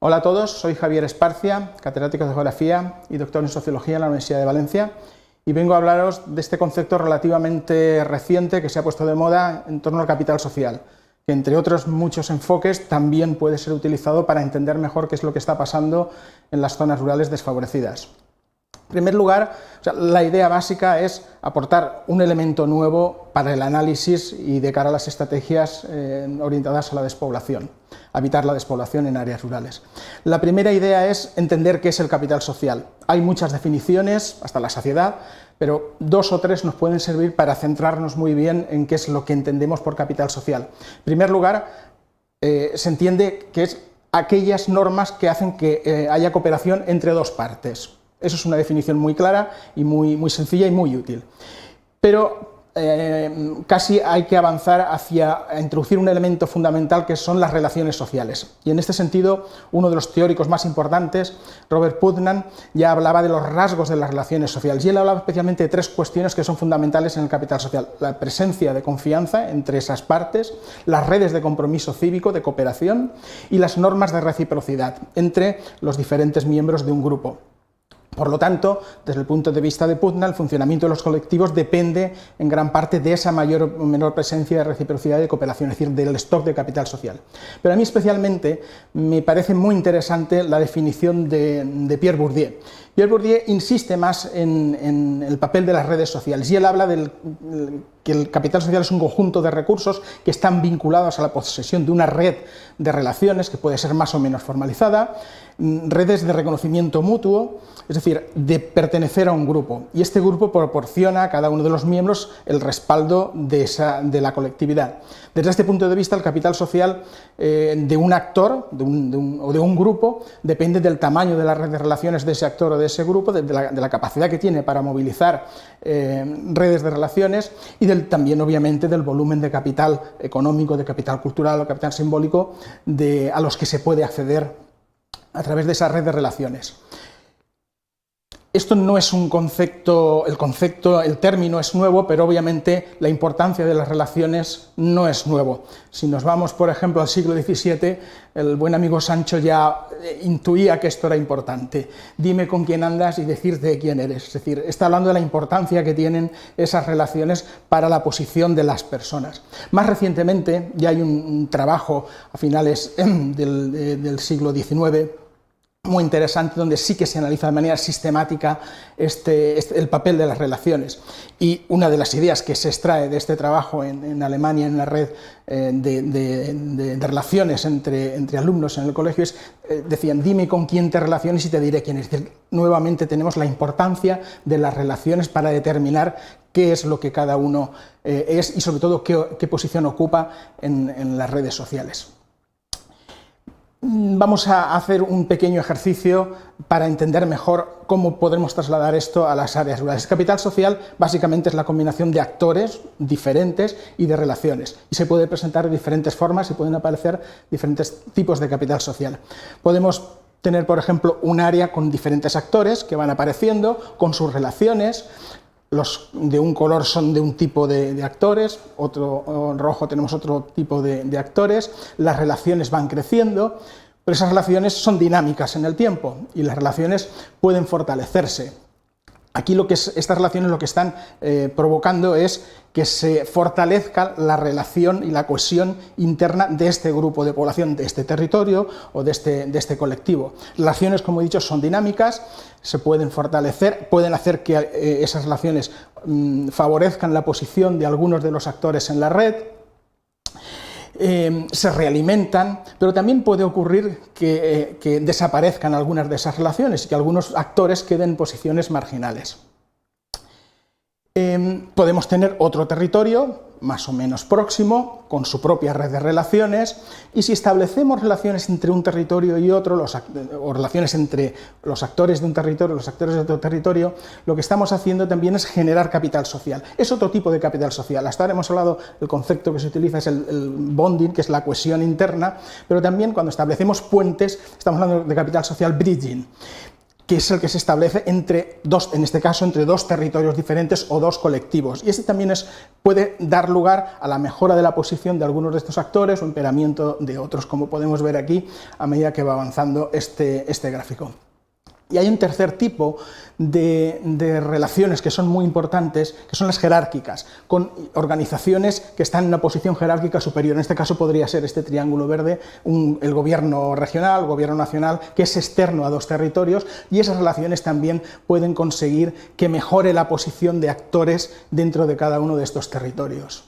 Hola a todos, soy Javier Esparcia, catedrático de Geografía y doctor en Sociología en la Universidad de Valencia, y vengo a hablaros de este concepto relativamente reciente que se ha puesto de moda en torno al capital social, que entre otros muchos enfoques también puede ser utilizado para entender mejor qué es lo que está pasando en las zonas rurales desfavorecidas. En primer lugar, la idea básica es aportar un elemento nuevo para el análisis y de cara a las estrategias orientadas a la despoblación, evitar la despoblación en áreas rurales. La primera idea es entender qué es el capital social. Hay muchas definiciones, hasta la saciedad, pero dos o tres nos pueden servir para centrarnos muy bien en qué es lo que entendemos por capital social. En primer lugar, se entiende que es aquellas normas que hacen que haya cooperación entre dos partes. Eso es una definición muy clara y muy sencilla y muy útil. Pero casi hay que avanzar hacia introducir un elemento fundamental que son las relaciones sociales. Y en este sentido, uno de los teóricos más importantes, Robert Putnam, ya hablaba de los rasgos de las relaciones sociales. Y él hablaba especialmente de tres cuestiones que son fundamentales en el capital social: la presencia de confianza entre esas partes, las redes de compromiso cívico, de cooperación, y las normas de reciprocidad entre los diferentes miembros de un grupo. Por lo tanto, desde el punto de vista de Putnam, el funcionamiento de los colectivos depende en gran parte de esa mayor o menor presencia de reciprocidad y de cooperación, es decir, del stock de capital social. Pero a mí especialmente me parece muy interesante la definición de Pierre Bourdieu. Pierre Bourdieu insiste más en el papel de las redes sociales, y él habla que el capital social es un conjunto de recursos que están vinculados a la posesión de una red de relaciones que puede ser más o menos formalizada, redes de reconocimiento mutuo, es decir, de pertenecer a un grupo, y este grupo proporciona a cada uno de los miembros el respaldo de la colectividad. Desde este punto de vista, el capital social de un actor o de un grupo depende del tamaño de la red de relaciones de ese actor o de ese grupo, de la capacidad que tiene para movilizar redes de relaciones, y también obviamente del volumen de capital económico, de capital cultural o capital simbólico a los que se puede acceder a través de esa red de relaciones. Esto no es un concepto, el término es nuevo, pero obviamente la importancia de las relaciones no es nuevo. Si nos vamos, por ejemplo, al siglo XVII, el buen amigo Sancho ya intuía que esto era importante. Dime con quién andas y decirte quién eres. Es decir, está hablando de la importancia que tienen esas relaciones para la posición de las personas. Más recientemente, ya hay un trabajo a finales del siglo XIX, muy interesante, donde sí que se analiza de manera sistemática el papel de las relaciones. Y una de las ideas que se extrae de este trabajo en Alemania, en la red de relaciones entre alumnos en el colegio, decían: dime con quién te relaciones y te diré quién es. Es decir, nuevamente tenemos la importancia de las relaciones para determinar qué es lo que cada uno es, y sobre todo qué posición ocupa en las redes sociales. Vamos a hacer un pequeño ejercicio para entender mejor cómo podemos trasladar esto a las áreas rurales. El capital social básicamente es la combinación de actores diferentes y de relaciones, y se puede presentar de diferentes formas y pueden aparecer diferentes tipos de capital social. Podemos tener, por ejemplo, un área con diferentes actores que van apareciendo con sus relaciones. Los de un color son de un tipo de actores, otro rojo tenemos otro tipo de actores. Las relaciones van creciendo, pero esas relaciones son dinámicas en el tiempo y las relaciones pueden fortalecerse. Aquí estas relaciones lo que están provocando es que se fortalezca la relación y la cohesión interna de este grupo de población, de este territorio o de este colectivo. Las relaciones, como he dicho, son dinámicas, se pueden fortalecer, pueden hacer que esas relaciones favorezcan la posición de algunos de los actores en la red, se realimentan, pero también puede ocurrir que desaparezcan algunas de esas relaciones y que algunos actores queden en posiciones marginales. Podemos tener otro territorio más o menos próximo, con su propia red de relaciones, y si establecemos relaciones entre un territorio y otro, o relaciones entre los actores de un territorio y los actores de otro territorio, lo que estamos haciendo también es generar capital social. Es otro tipo de capital social. Hasta ahora hemos hablado, el concepto que se utiliza es el bonding, que es la cohesión interna, pero también cuando establecemos puentes, estamos hablando de capital social bridging. que es el que se establece entre dos, en este caso, entre dos territorios diferentes o dos colectivos. Y este también puede dar lugar a la mejora de la posición de algunos de estos actores o empeoramiento de otros, como podemos ver aquí a medida que va avanzando este gráfico. Y hay un tercer tipo de relaciones que son muy importantes, que son las jerárquicas, con organizaciones que están en una posición jerárquica superior. En este caso podría ser este triángulo verde, el gobierno regional, el gobierno nacional, que es externo a dos territorios, y esas relaciones también pueden conseguir que mejore la posición de actores dentro de cada uno de estos territorios.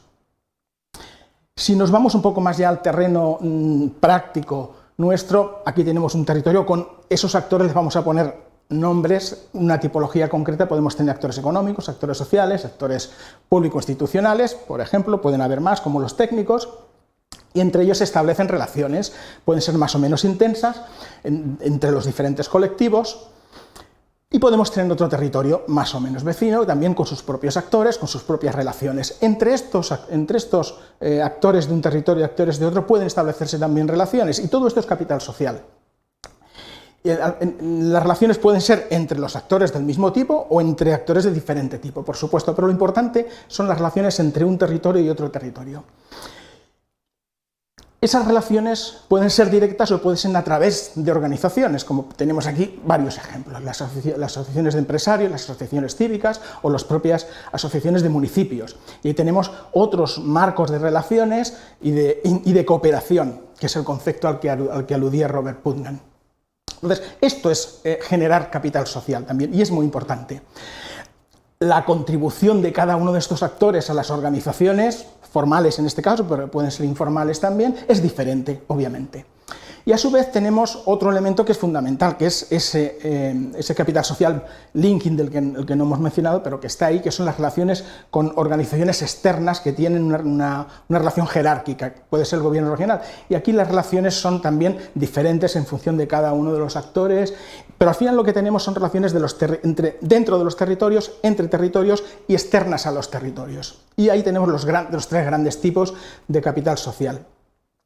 Si nos vamos un poco más ya al terreno práctico nuestro, aquí tenemos un territorio con esos actores, les vamos a poner nombres, una tipología concreta. Podemos tener actores económicos, actores sociales, actores público-institucionales, por ejemplo, pueden haber más, como los técnicos, y entre ellos se establecen relaciones, pueden ser más o menos intensas entre los diferentes colectivos. Y podemos tener otro territorio más o menos vecino, también con sus propios actores, con sus propias relaciones. Entre estos actores de un territorio y actores de otro pueden establecerse también relaciones, y todo esto es capital social. Las relaciones pueden ser entre los actores del mismo tipo o entre actores de diferente tipo, por supuesto, pero lo importante son las relaciones entre un territorio y otro territorio. Esas relaciones pueden ser directas o pueden ser a través de organizaciones, como tenemos aquí varios ejemplos, las asociaciones de empresarios, las asociaciones cívicas o las propias asociaciones de municipios. Y ahí tenemos otros marcos de relaciones y de cooperación, que es el concepto al que aludía Robert Putnam. Entonces, esto es generar capital social también, y es muy importante. La contribución de cada uno de estos actores a las organizaciones, formales en este caso, pero pueden ser informales también, es diferente, obviamente. Y a su vez tenemos otro elemento que es fundamental, que es ese capital social linking el que no hemos mencionado, pero que está ahí, que son las relaciones con organizaciones externas que tienen una relación jerárquica, puede ser el gobierno regional. Y aquí las relaciones son también diferentes en función de cada uno de los actores, pero al final lo que tenemos son relaciones dentro de los territorios, entre territorios y externas a los territorios. Y ahí tenemos los tres grandes tipos de capital social.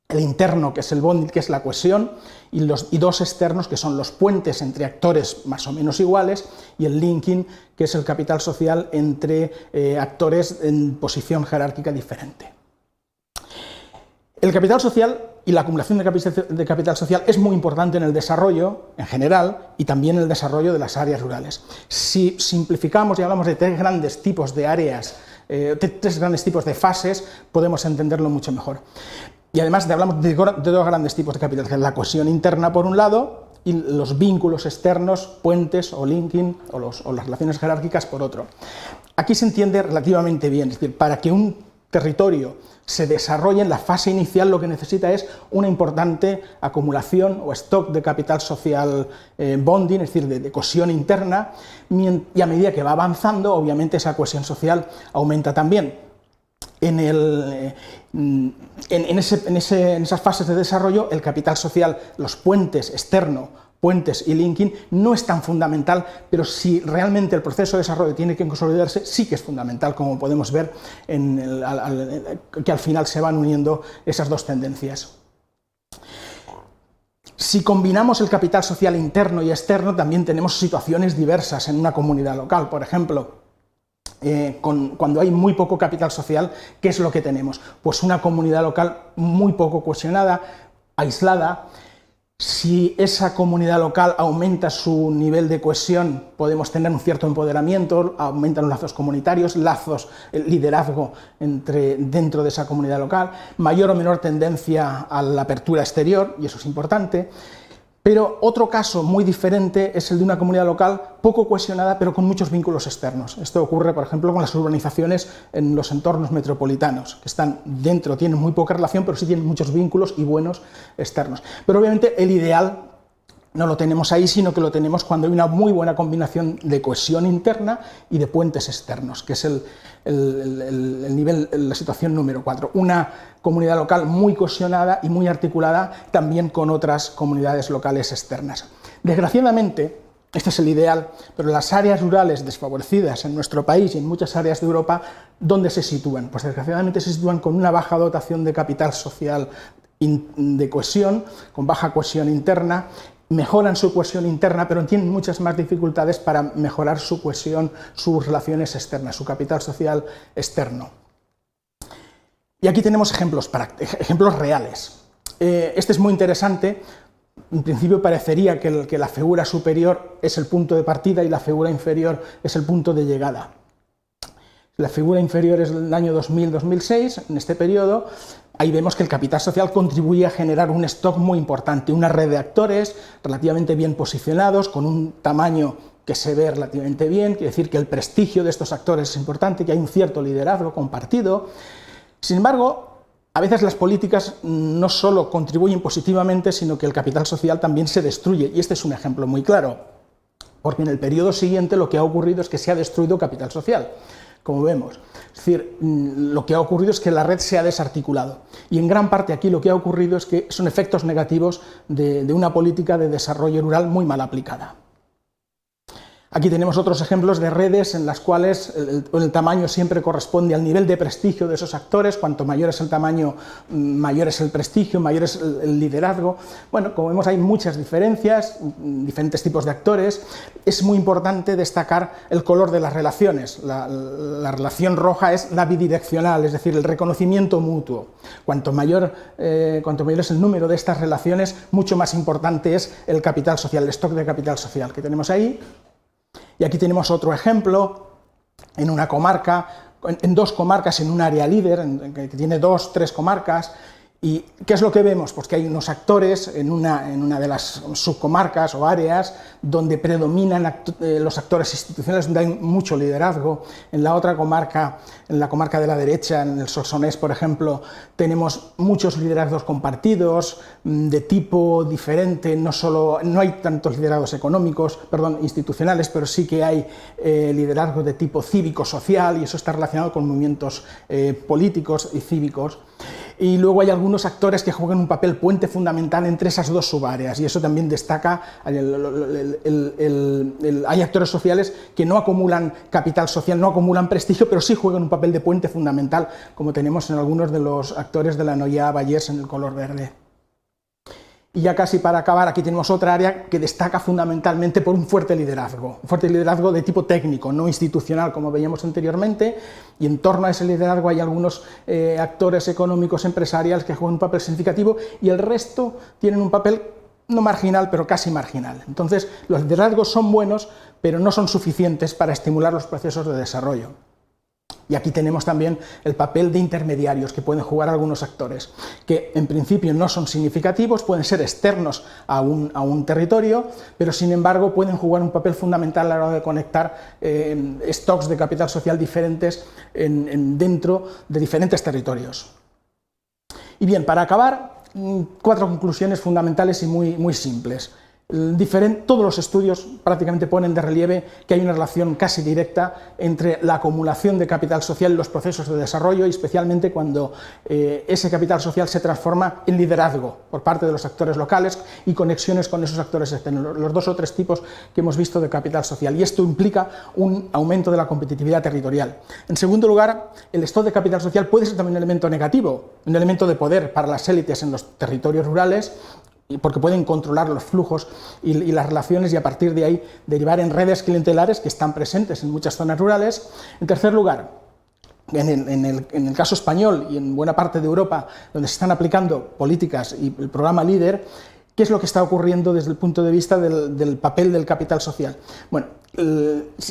El interno, que es el bonding, que es la cohesión, y dos externos, que son los puentes entre actores más o menos iguales, y el linking, que es el capital social entre actores en posición jerárquica diferente. El capital social y la acumulación de capital social es muy importante en el desarrollo en general y también en el desarrollo de las áreas rurales. Si simplificamos y hablamos de tres grandes tipos de áreas, tres grandes tipos de fases, podemos entenderlo mucho mejor. Y además hablamos de dos grandes tipos de capital social, la cohesión interna por un lado y los vínculos externos, puentes o linking o las relaciones jerárquicas por otro. Aquí se entiende relativamente bien, es decir, para que un territorio se desarrolle en la fase inicial lo que necesita es una importante acumulación o stock de capital social bonding, es decir, de cohesión interna, y a medida que va avanzando, obviamente esa cohesión social aumenta también. En esas fases de desarrollo, el capital social, los puentes externo, puentes y linking, no es tan fundamental, pero si realmente el proceso de desarrollo tiene que consolidarse, sí que es fundamental, como podemos ver que al final se van uniendo esas dos tendencias. Si combinamos el capital social interno y externo, también tenemos situaciones diversas en una comunidad local. Por ejemplo, cuando hay muy poco capital social, ¿qué es lo que tenemos? Pues una comunidad local muy poco cohesionada, aislada. Si esa comunidad local aumenta su nivel de cohesión, podemos tener un cierto empoderamiento, aumentan los lazos comunitarios, liderazgo dentro de esa comunidad local, mayor o menor tendencia a la apertura exterior, y eso es importante. Pero otro caso muy diferente es el de una comunidad local poco cohesionada, pero con muchos vínculos externos. Esto ocurre, por ejemplo, con las urbanizaciones en los entornos metropolitanos, que están dentro, tienen muy poca relación, pero sí tienen muchos vínculos y buenos externos. Pero obviamente el ideal no lo tenemos ahí, sino que lo tenemos cuando hay una muy buena combinación de cohesión interna y de puentes externos, que es la situación número 4. Una comunidad local muy cohesionada y muy articulada también con otras comunidades locales externas. Desgraciadamente, este es el ideal, pero las áreas rurales desfavorecidas en nuestro país y en muchas áreas de Europa, ¿dónde se sitúan? Pues desgraciadamente se sitúan con una baja dotación de capital social de cohesión, con baja cohesión interna, mejoran su cohesión interna, pero tienen muchas más dificultades para mejorar su cohesión, sus relaciones externas, su capital social externo. Y aquí tenemos ejemplos reales. Este es muy interesante. En principio parecería que la figura superior es el punto de partida y la figura inferior es el punto de llegada. La figura inferior es del año 2000-2006, en este periodo. Ahí vemos que el capital social contribuye a generar un stock muy importante, una red de actores relativamente bien posicionados, con un tamaño que se ve relativamente bien, quiere decir que el prestigio de estos actores es importante, que hay un cierto liderazgo compartido. Sin embargo, a veces las políticas no solo contribuyen positivamente, sino que el capital social también se destruye, y este es un ejemplo muy claro, porque en el periodo siguiente lo que ha ocurrido es que se ha destruido capital social, como vemos. Es decir, lo que ha ocurrido es que la red se ha desarticulado, y en gran parte aquí lo que ha ocurrido es que son efectos negativos de una política de desarrollo rural muy mal aplicada. Aquí tenemos otros ejemplos de redes en las cuales el tamaño siempre corresponde al nivel de prestigio de esos actores. Cuanto mayor es el tamaño, mayor es el prestigio, mayor es el liderazgo. Bueno, como vemos, hay muchas diferencias, diferentes tipos de actores. Es muy importante destacar el color de las relaciones. La relación roja es la bidireccional, es decir, el reconocimiento mutuo. Cuanto mayor es el número de estas relaciones, mucho más importante es el capital social, el stock de capital social que tenemos ahí. Y aquí tenemos otro ejemplo, en una comarca, en dos comarcas, en un área líder, que tiene 2 o 3 comarcas. ¿Y qué es lo que vemos? Pues que hay unos actores en una de las subcomarcas o áreas donde predominan los actores institucionales, donde hay mucho liderazgo. En la otra comarca, en la comarca de la derecha, en el Solsonès, por ejemplo, tenemos muchos liderazgos compartidos, de tipo diferente. No hay tantos liderazgos institucionales, pero sí que hay liderazgo de tipo cívico-social, y eso está relacionado con movimientos políticos y cívicos. Y luego hay algunos actores que juegan un papel puente fundamental entre esas dos subáreas, y eso también destaca. Hay actores sociales que no acumulan capital social, no acumulan prestigio, pero sí juegan un papel de puente fundamental, como tenemos en algunos de los actores de la Noia Vallès en el color verde. Y ya casi para acabar, aquí tenemos otra área que destaca fundamentalmente por un fuerte liderazgo de tipo técnico, no institucional, como veíamos anteriormente, y en torno a ese liderazgo hay algunos actores económicos, empresariales, que juegan un papel significativo, y el resto tienen un papel no marginal, pero casi marginal. Entonces, los liderazgos son buenos, pero no son suficientes para estimular los procesos de desarrollo. Y aquí tenemos también el papel de intermediarios que pueden jugar algunos actores, que en principio no son significativos, pueden ser externos a un territorio, pero sin embargo pueden jugar un papel fundamental a la hora de conectar stocks de capital social diferentes dentro de diferentes territorios. Y bien, para acabar, 4 conclusiones fundamentales y muy simples. Todos los estudios prácticamente ponen de relieve que hay una relación casi directa entre la acumulación de capital social y los procesos de desarrollo, y especialmente cuando ese capital social se transforma en liderazgo por parte de los actores locales y conexiones con esos actores externos, los 2 o 3 tipos que hemos visto de capital social, y esto implica un aumento de la competitividad territorial. En segundo lugar, el stock de capital social puede ser también un elemento negativo, un elemento de poder para las élites en los territorios rurales, porque pueden controlar los flujos y las relaciones, y a partir de ahí derivar en redes clientelares que están presentes en muchas zonas rurales. En tercer lugar, en el caso español y en buena parte de Europa, donde se están aplicando políticas y el programa LEADER, ¿qué es lo que está ocurriendo desde el punto de vista del papel del capital social? Bueno,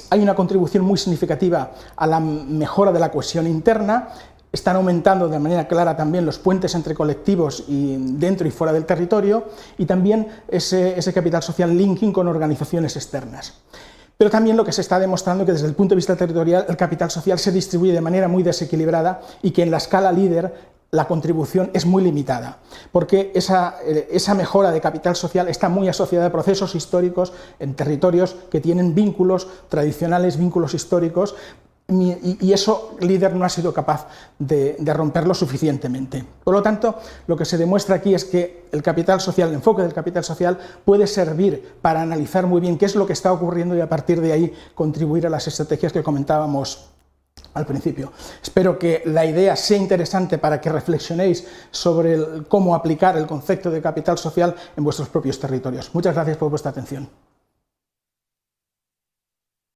hay una contribución muy significativa a la mejora de la cohesión interna. Están aumentando de manera clara también los puentes entre colectivos y dentro y fuera del territorio, y también ese capital social linking con organizaciones externas. Pero también lo que se está demostrando es que desde el punto de vista territorial el capital social se distribuye de manera muy desequilibrada, y que en la escala líder la contribución es muy limitada, porque esa mejora de capital social está muy asociada a procesos históricos en territorios que tienen vínculos tradicionales, vínculos históricos, y eso LEADER no ha sido capaz de romperlo suficientemente. Por lo tanto, lo que se demuestra aquí es que el capital social, el enfoque del capital social, puede servir para analizar muy bien qué es lo que está ocurriendo, y a partir de ahí contribuir a las estrategias que comentábamos al principio. Espero que la idea sea interesante para que reflexionéis sobre cómo aplicar el concepto de capital social en vuestros propios territorios. Muchas gracias por vuestra atención.